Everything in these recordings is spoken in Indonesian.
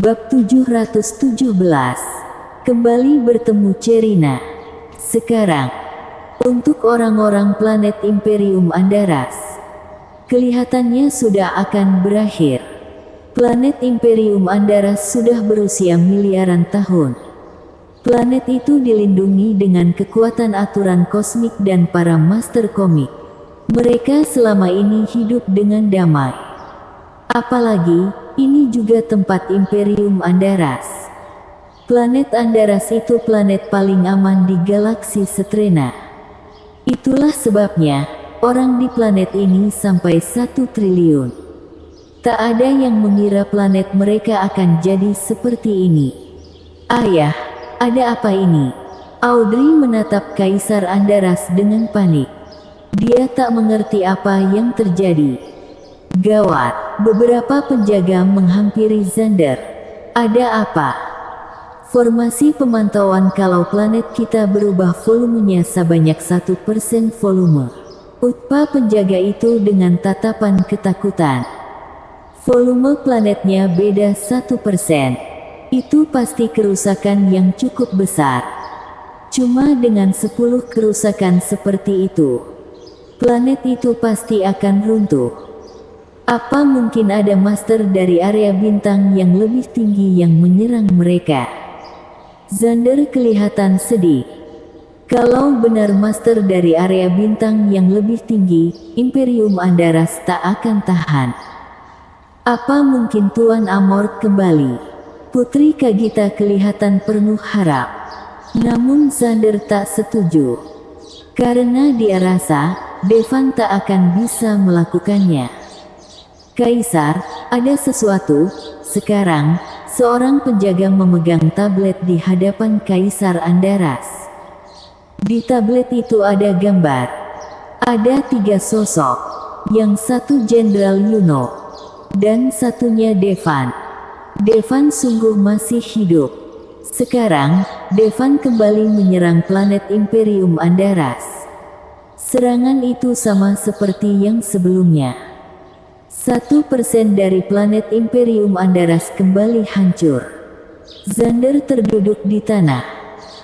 Bab 717. Kembali bertemu Cerina. Sekarang, untuk orang-orang planet Imperium Andaras, kelihatannya sudah akan berakhir. Planet Imperium Andaras sudah berusia miliaran tahun. Planet itu dilindungi dengan kekuatan aturan kosmik dan para master komik. Mereka selama ini hidup dengan damai. Apalagi, ini juga tempat Imperium Andaras. Planet Andaras itu planet paling aman di galaksi Setrena. Itulah sebabnya, orang di planet ini sampai 1 triliun. Tak ada yang mengira planet mereka akan jadi seperti ini. Ayah, ada apa ini? Audrey menatap Kaisar Andaras dengan panik. Dia tak mengerti apa yang terjadi. Gawat, beberapa penjaga menghampiri Xander. Ada apa? Formasi pemantauan kalau planet kita berubah volumenya sebanyak 1% volume. Utpa penjaga itu dengan tatapan ketakutan. Volume planetnya beda 1%. Itu pasti kerusakan yang cukup besar. Cuma dengan 10 kerusakan seperti itu, planet itu pasti akan runtuh. Apa mungkin ada master dari area bintang yang lebih tinggi yang menyerang mereka? Xander kelihatan sedih. Kalau benar master dari area bintang yang lebih tinggi, Imperium Andaras tak akan tahan. Apa mungkin Tuan Amorth kembali? Putri Kagita kelihatan penuh harap. Namun Xander tak setuju. Karena dia rasa, Devan tak akan bisa melakukannya. Kaisar, ada sesuatu. Sekarang, seorang penjaga memegang tablet di hadapan Kaisar Andaras. Di tablet itu ada gambar. Ada 3 sosok. Yang satu Jenderal Yuno. Dan satunya Devan. Devan sungguh masih hidup. Sekarang, Devan kembali menyerang planet Imperium Andaras. Serangan itu sama seperti yang sebelumnya. 1% dari planet Imperium Andaras kembali hancur. Xander terduduk di tanah.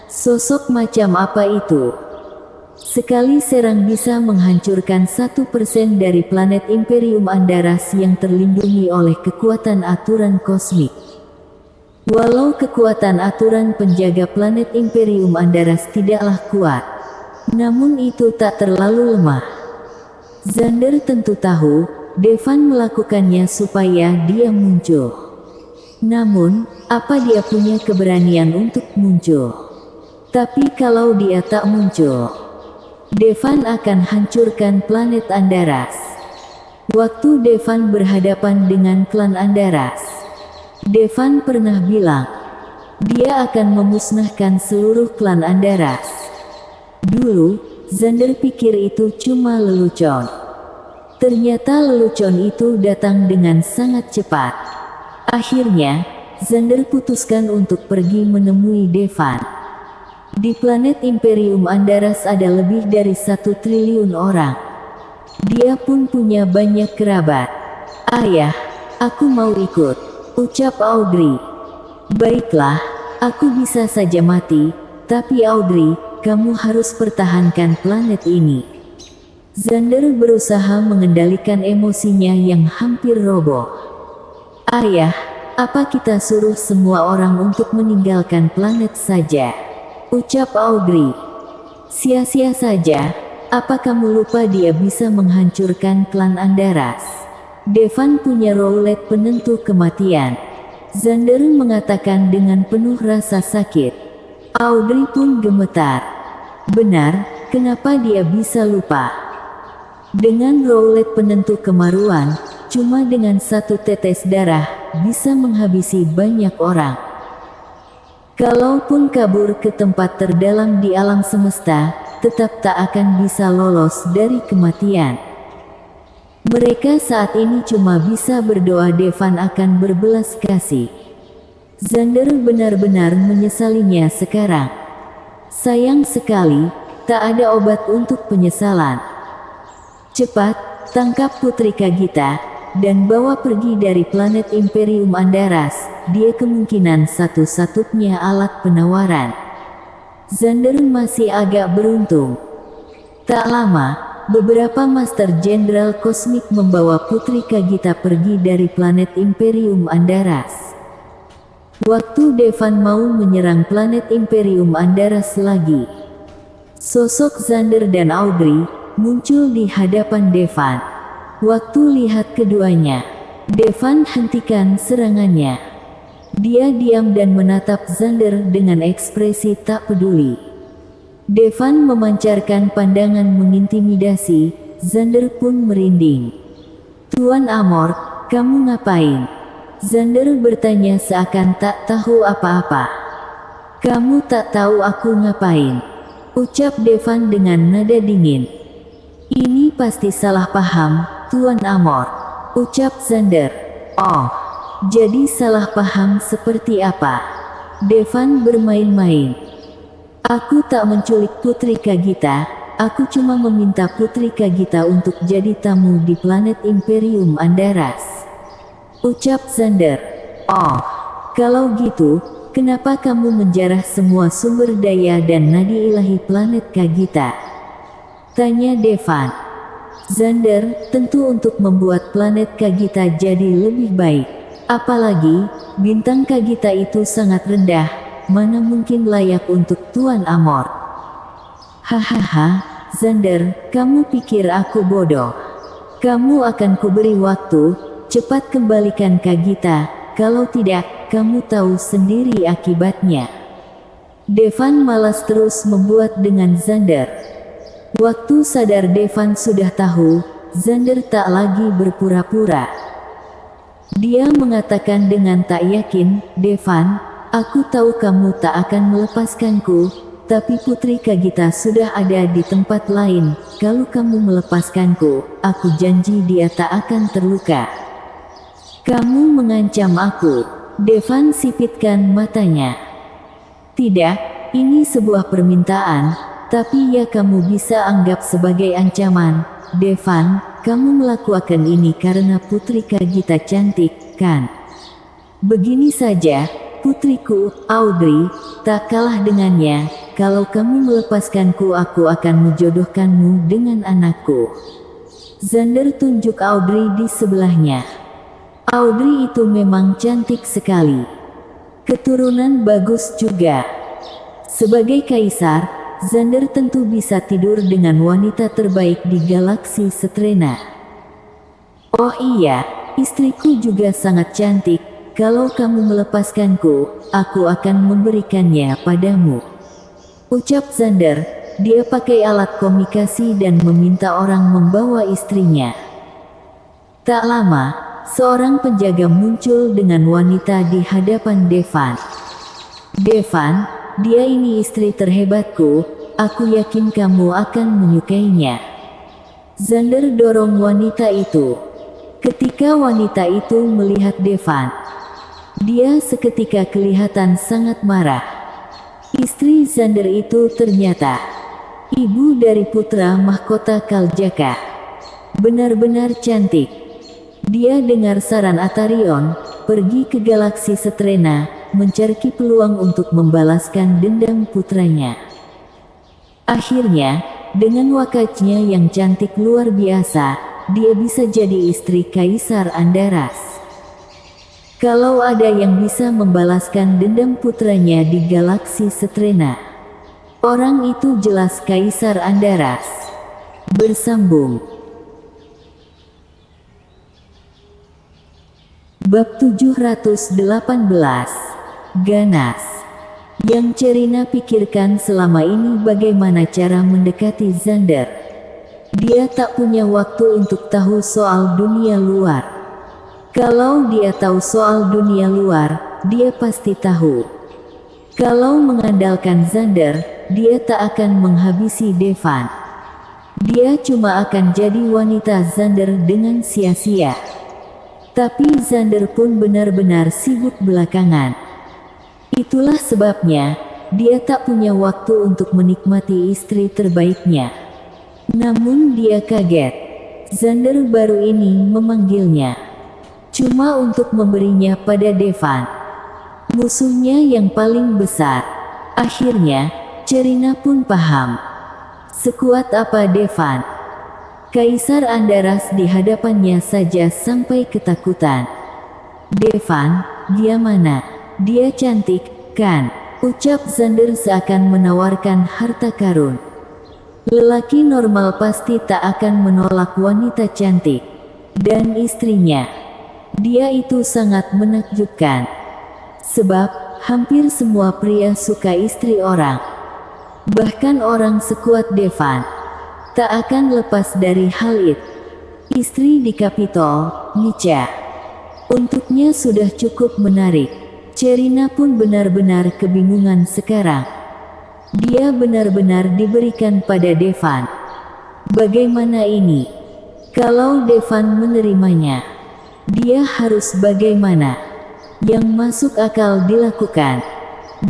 Sosok macam apa itu? Sekali serang bisa menghancurkan 1% dari planet Imperium Andaras yang terlindungi oleh kekuatan aturan kosmik. Walau kekuatan aturan penjaga planet Imperium Andaras tidaklah kuat, namun itu tak terlalu lemah. Xander tentu tahu, Devan melakukannya supaya dia muncul. Namun, apa dia punya keberanian untuk muncul? Tapi kalau dia tak muncul, Devan akan hancurkan planet Andaras. Waktu Devan berhadapan dengan klan Andaras, Devan pernah bilang, dia akan memusnahkan seluruh klan Andaras. Dulu, Xander pikir itu cuma lelucon. Ternyata lelucon itu datang dengan sangat cepat. Akhirnya, Xander putuskan untuk pergi menemui Devan. Di planet Imperium Andaras ada lebih dari 1 triliun orang. Dia pun punya banyak kerabat. Ayah, aku mau ikut, ucap Audrey. Baiklah, aku bisa saja mati, tapi Audrey, kamu harus pertahankan planet ini. Xander berusaha mengendalikan emosinya yang hampir roboh. Ayah, apa kita suruh semua orang untuk meninggalkan planet saja? Ucap Audrey. Sia-sia saja, apa kamu lupa dia bisa menghancurkan klan Andaras? Devan punya roulette penentu kematian. Xander mengatakan dengan penuh rasa sakit. Audrey pun gemetar. Benar, kenapa dia bisa lupa? Dengan roulette penentu kemaruan, cuma dengan 1 tetes darah, bisa menghabisi banyak orang. Kalaupun kabur ke tempat terdalam di alam semesta, tetap tak akan bisa lolos dari kematian. Mereka saat ini cuma bisa berdoa Devan akan berbelas kasih. Xander benar-benar menyesalinya sekarang. Sayang sekali, tak ada obat untuk penyesalan. Cepat, tangkap Putri Kagita, dan bawa pergi dari planet Imperium Andaras, dia kemungkinan satu-satunya alat penawaran. Xander masih agak beruntung. Tak lama, beberapa Master Jenderal Kosmik membawa Putri Kagita pergi dari planet Imperium Andaras. Waktu Devan mau menyerang planet Imperium Andaras lagi, sosok Xander dan Audrey muncul di hadapan Devan. Waktu lihat keduanya, Devan hentikan serangannya. Dia diam dan menatap Xander dengan ekspresi tak peduli. Devan memancarkan pandangan mengintimidasi, Xander pun merinding. "Tuan Amor, kamu ngapain?" Xander bertanya seakan tak tahu apa-apa. "Kamu tak tahu aku ngapain?" ucap Devan dengan nada dingin. "Ini pasti salah paham, Tuan Amor," ucap Xander. "Oh, jadi salah paham seperti apa?" Devan bermain-main. "Aku tak menculik Putri Kagita, aku cuma meminta Putri Kagita untuk jadi tamu di planet Imperium Andaras," ucap Xander. "Oh, kalau gitu, kenapa kamu menjarah semua sumber daya dan nadi ilahi planet Kagita?" tanya Devan. Xander, "Tentu untuk membuat planet Kagita jadi lebih baik. Apalagi, bintang Kagita itu sangat rendah, mana mungkin layak untuk Tuan Amor." "Hahaha, Xander, kamu pikir aku bodoh? Kamu akan kuberi waktu, cepat kembalikan Kagita, kalau tidak, kamu tahu sendiri akibatnya." Devan malas terus membuat dengan Xander. Waktu sadar Devan sudah tahu, Xander tak lagi berpura-pura. Dia mengatakan dengan tak yakin, "Devan, aku tahu kamu tak akan melepaskanku, tapi Putri Kagita sudah ada di tempat lain. Kalau kamu melepaskanku, aku janji dia tak akan terluka." "Kamu mengancam aku?" Devan sipitkan matanya. "Tidak, ini sebuah permintaan, tapi ya kamu bisa anggap sebagai ancaman. Devan, kamu melakukan ini karena Putri Kagita cantik, kan? Begini saja, putriku, Audrey, tak kalah dengannya. Kalau kamu melepaskanku, aku akan menjodohkanmu dengan anakku." Xander tunjuk Audrey di sebelahnya. Audrey itu memang cantik sekali. Keturunan bagus juga. Sebagai kaisar, Xander tentu bisa tidur dengan wanita terbaik di galaksi Setrena. "Oh iya, istriku juga sangat cantik. Kalau kamu melepaskanku, aku akan memberikannya padamu," ucap Xander. Dia pakai alat komunikasi dan meminta orang membawa istrinya. Tak lama, seorang penjaga muncul dengan wanita di hadapan Devan. "Devan, dia ini istri terhebatku, aku yakin kamu akan menyukainya." Xander dorong wanita itu. Ketika wanita itu melihat Devan, dia seketika kelihatan sangat marah. Istri Xander itu ternyata ibu dari putra mahkota Kaljaka. Benar-benar cantik. Dia dengar saran Atarion, pergi ke galaksi Setrena, mencari peluang untuk membalaskan dendam putranya. Akhirnya, dengan wakajnya yang cantik luar biasa, dia bisa jadi istri Kaisar Andaras. Kalau ada yang bisa membalaskan dendam putranya di galaksi Setrena, orang itu jelas Kaisar Andaras. Bersambung. Bab 718. Ganas. Yang Cerina pikirkan selama ini bagaimana cara mendekati Xander. Dia tak punya waktu untuk tahu soal dunia luar. Kalau dia tahu soal dunia luar, dia pasti tahu. Kalau mengandalkan Xander, dia tak akan menghabisi Devan. Dia cuma akan jadi wanita Xander dengan sia-sia. Tapi Xander pun benar-benar sibuk belakangan. Itulah sebabnya, dia tak punya waktu untuk menikmati istri terbaiknya. Namun dia kaget. Xander baru ini memanggilnya. Cuma untuk memberinya pada Devan. musuhnya yang paling besar. Akhirnya, Cerina pun paham. Sekuat apa Devan? Kaisar Andaras di hadapannya saja sampai ketakutan. Devan, dia mana? Dia cantik, kan? Ucap Xander seakan menawarkan harta karun. Lelaki normal pasti tak akan menolak wanita cantik. Dan istrinya. Dia itu sangat menakjubkan. Sebab, hampir semua pria suka istri orang. Bahkan orang sekuat Devan tak akan lepas dari hal itu. Istri di Kapitol, Nica. Untuknya sudah cukup menarik. Cerina pun benar-benar kebingungan sekarang. Dia benar-benar diberikan pada Devan. Bagaimana ini? Kalau Devan menerimanya, dia harus bagaimana? Yang masuk akal dilakukan.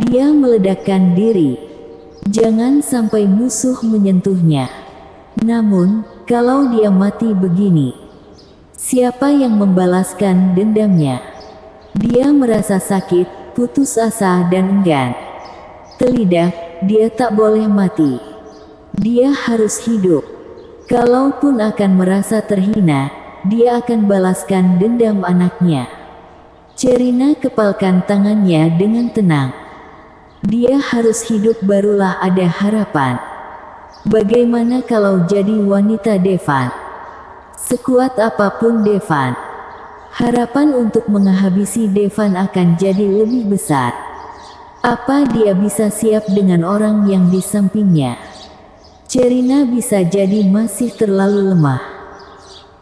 Dia meledakkan diri. Jangan sampai musuh menyentuhnya. Namun, kalau dia mati begini, siapa yang membalaskan dendamnya? Dia merasa sakit, putus asa dan enggan. Tidak, dia tak boleh mati. Dia harus hidup. Kalaupun akan merasa terhina, dia akan balaskan dendam anaknya. Cerina kepalkan tangannya dengan tenang. Dia harus hidup barulah ada harapan. Bagaimana kalau jadi wanita Devan? Sekuat apapun Devan, harapan untuk menghabisi Devan akan jadi lebih besar. Apa dia bisa siap dengan orang yang di sampingnya? Cerina bisa jadi masih terlalu lemah.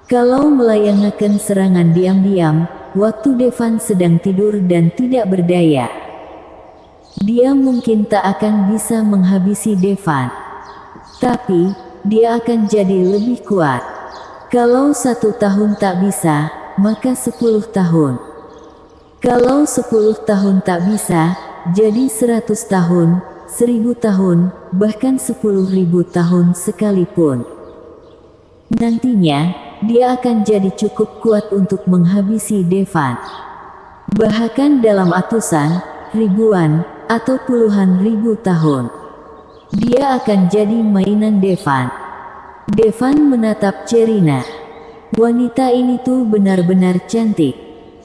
Kalau melayangkan serangan diam-diam, waktu Devan sedang tidur dan tidak berdaya, dia mungkin tak akan bisa menghabisi Devan. Tapi, dia akan jadi lebih kuat. Kalau 1 tahun tak bisa, maka 10 tahun. Kalau 10 tahun tak bisa, jadi 100 tahun, 1000 tahun, bahkan 10.000 tahun sekalipun. Nantinya, dia akan jadi cukup kuat untuk menghabisi Devan. Bahkan dalam atusan, ribuan, atau puluhan ribu tahun. Dia akan jadi mainan Devan. Devan menatap Cerina. Wanita ini tuh benar-benar cantik.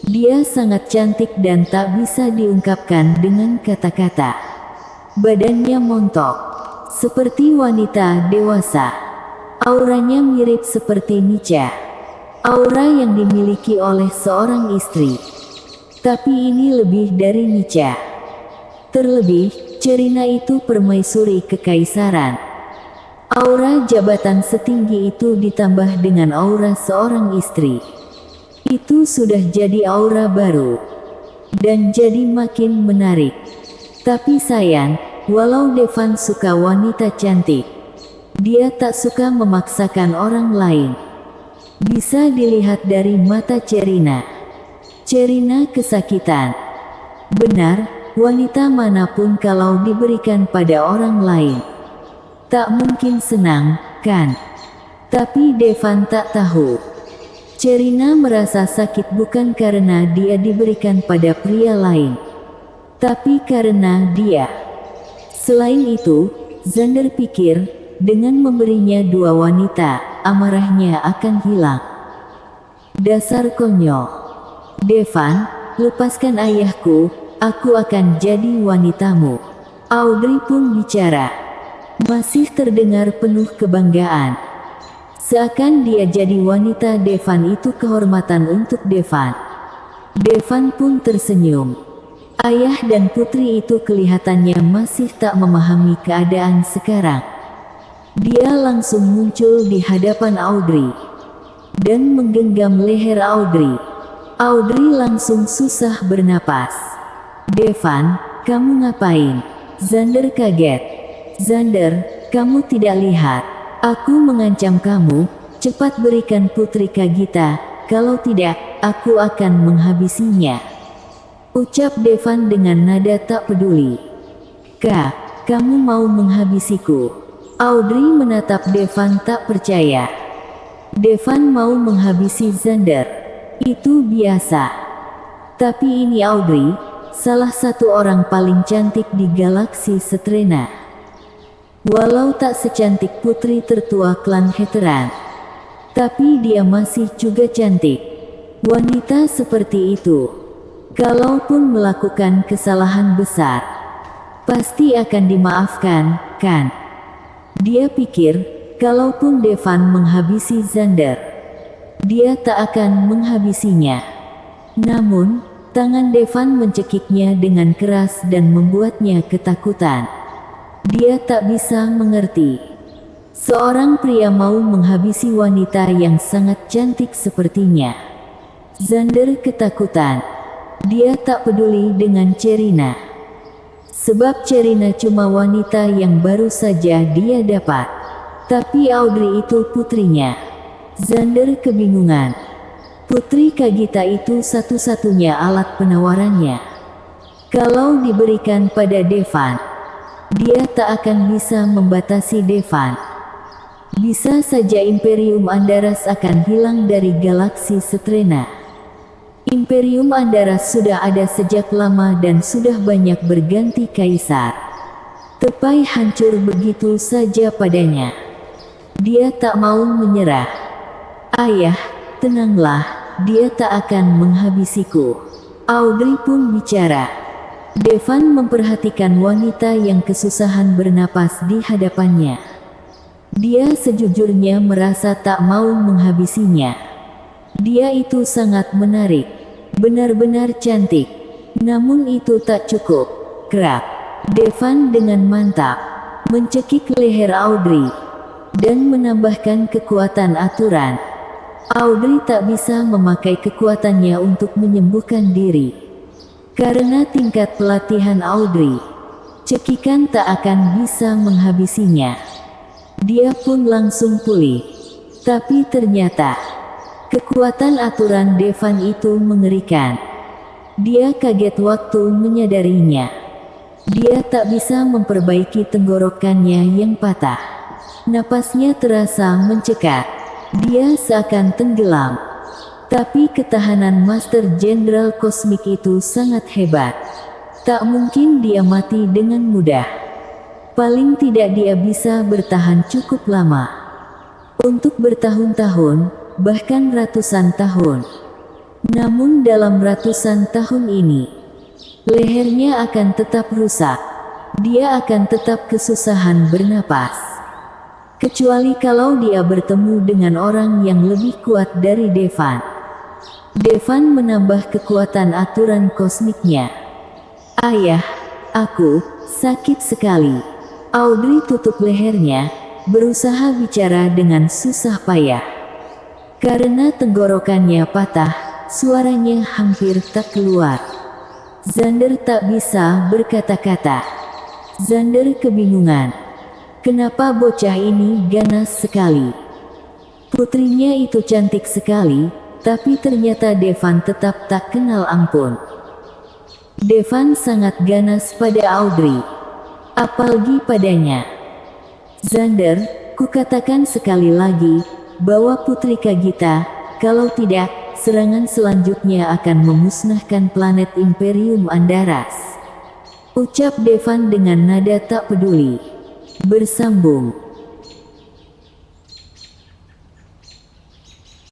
Dia sangat cantik dan tak bisa diungkapkan dengan kata-kata. Badannya montok, seperti wanita dewasa. Auranya mirip seperti Nica. Aura yang dimiliki oleh seorang istri. Tapi ini lebih dari Nica. Terlebih, Cerina itu permaisuri kekaisaran. Aura jabatan setinggi itu ditambah dengan aura seorang istri. Itu sudah jadi aura baru. Dan jadi makin menarik. Tapi sayang, walau Devan suka wanita cantik, dia tak suka memaksakan orang lain. Bisa dilihat dari mata Cerina. Cerina kesakitan. Benar, wanita manapun kalau diberikan pada orang lain, tak mungkin senang, kan? Tapi Devan tak tahu. Cerina merasa sakit bukan karena dia diberikan pada pria lain, tapi karena dia. Selain itu, Xander pikir, dengan memberinya 2 wanita, amarahnya akan hilang. Dasar konyol. Devan, lepaskan ayahku, aku akan jadi wanitamu. Audrey pun bicara. Masih terdengar penuh kebanggaan. Seakan dia jadi wanita Devan itu kehormatan untuk Devan. Devan pun tersenyum. Ayah dan putri itu kelihatannya masih tak memahami keadaan sekarang. Dia langsung muncul di hadapan Audrey dan menggenggam leher Audrey. Audrey langsung susah bernapas. Devan, kamu ngapain? Xander kaget. Xander, kamu tidak lihat? Aku mengancam kamu, cepat berikan putri Kagita, kalau tidak, aku akan menghabisinya. Ucap Devan dengan nada tak peduli. Kak, kamu mau menghabisiku? Audrey menatap Devan tak percaya. Devan mau menghabisi Xander. Itu biasa. Tapi ini Audrey, salah satu orang paling cantik di galaksi Setrena. Walau tak secantik putri tertua klan Heteran, tapi dia masih juga cantik. Wanita seperti itu, kalaupun melakukan kesalahan besar, pasti akan dimaafkan, kan? Dia pikir, kalaupun Devan menghabisi Xander, dia tak akan menghabisinya. Namun, tangan Devan mencekiknya dengan keras dan membuatnya ketakutan. Dia tak bisa mengerti. Seorang pria mau menghabisi wanita yang sangat cantik sepertinya. Xander ketakutan. Dia tak peduli dengan Cerina. Sebab Cerina cuma wanita yang baru saja dia dapat. Tapi Audrey itu putrinya. Xander kebingungan. Putri Kagita itu satu-satunya alat penawarannya. Kalau diberikan pada Devan, dia tak akan bisa membatasi Devan. Bisa saja Imperium Andaras akan hilang dari galaksi Setrena. Imperium Andaras sudah ada sejak lama dan sudah banyak berganti kaisar. Tepai hancur begitu saja padanya. Dia tak mau menyerah. Ayah, tenanglah, dia tak akan menghabisiku. Audrey pun bicara. Devan memperhatikan wanita yang kesusahan bernapas di hadapannya. Dia sejujurnya merasa tak mau menghabisinya. Dia itu sangat menarik, benar-benar cantik. Namun itu tak cukup. Kerak. Devan dengan mantap mencekik leher Audrey dan menambahkan kekuatan aturan. Audrey tak bisa memakai kekuatannya untuk menyembuhkan diri. Karena tingkat pelatihan Audrey, cekikan tak akan bisa menghabisinya. Dia pun langsung pulih. Tapi ternyata, kekuatan aturan Devan itu mengerikan. Dia kaget waktu menyadarinya. Dia tak bisa memperbaiki tenggorokannya yang patah. Napasnya terasa mencekak. Dia seakan tenggelam. Tapi ketahanan Master Jenderal Kosmik itu sangat hebat. Tak mungkin dia mati dengan mudah. Paling tidak dia bisa bertahan cukup lama. Untuk bertahun-tahun, bahkan ratusan tahun. Namun dalam ratusan tahun ini, lehernya akan tetap rusak. Dia akan tetap kesusahan bernapas. Kecuali kalau dia bertemu dengan orang yang lebih kuat dari Devan. Devan menambah kekuatan aturan kosmiknya. Ayah, aku sakit sekali. Audrey tutup lehernya, berusaha bicara dengan susah payah. Karena tenggorokannya patah, suaranya hampir tak keluar. Xander tak bisa berkata-kata. Xander kebingungan. Kenapa bocah ini ganas sekali? Putrinya itu cantik sekali. Tapi ternyata Devan tetap tak kenal ampun. Devan sangat ganas pada Audrey. Apalagi padanya. Xander, kukatakan sekali lagi, bahwa Putri Kagita, kalau tidak, serangan selanjutnya akan memusnahkan planet Imperium Andaras. Ucap Devan dengan nada tak peduli. Bersambung.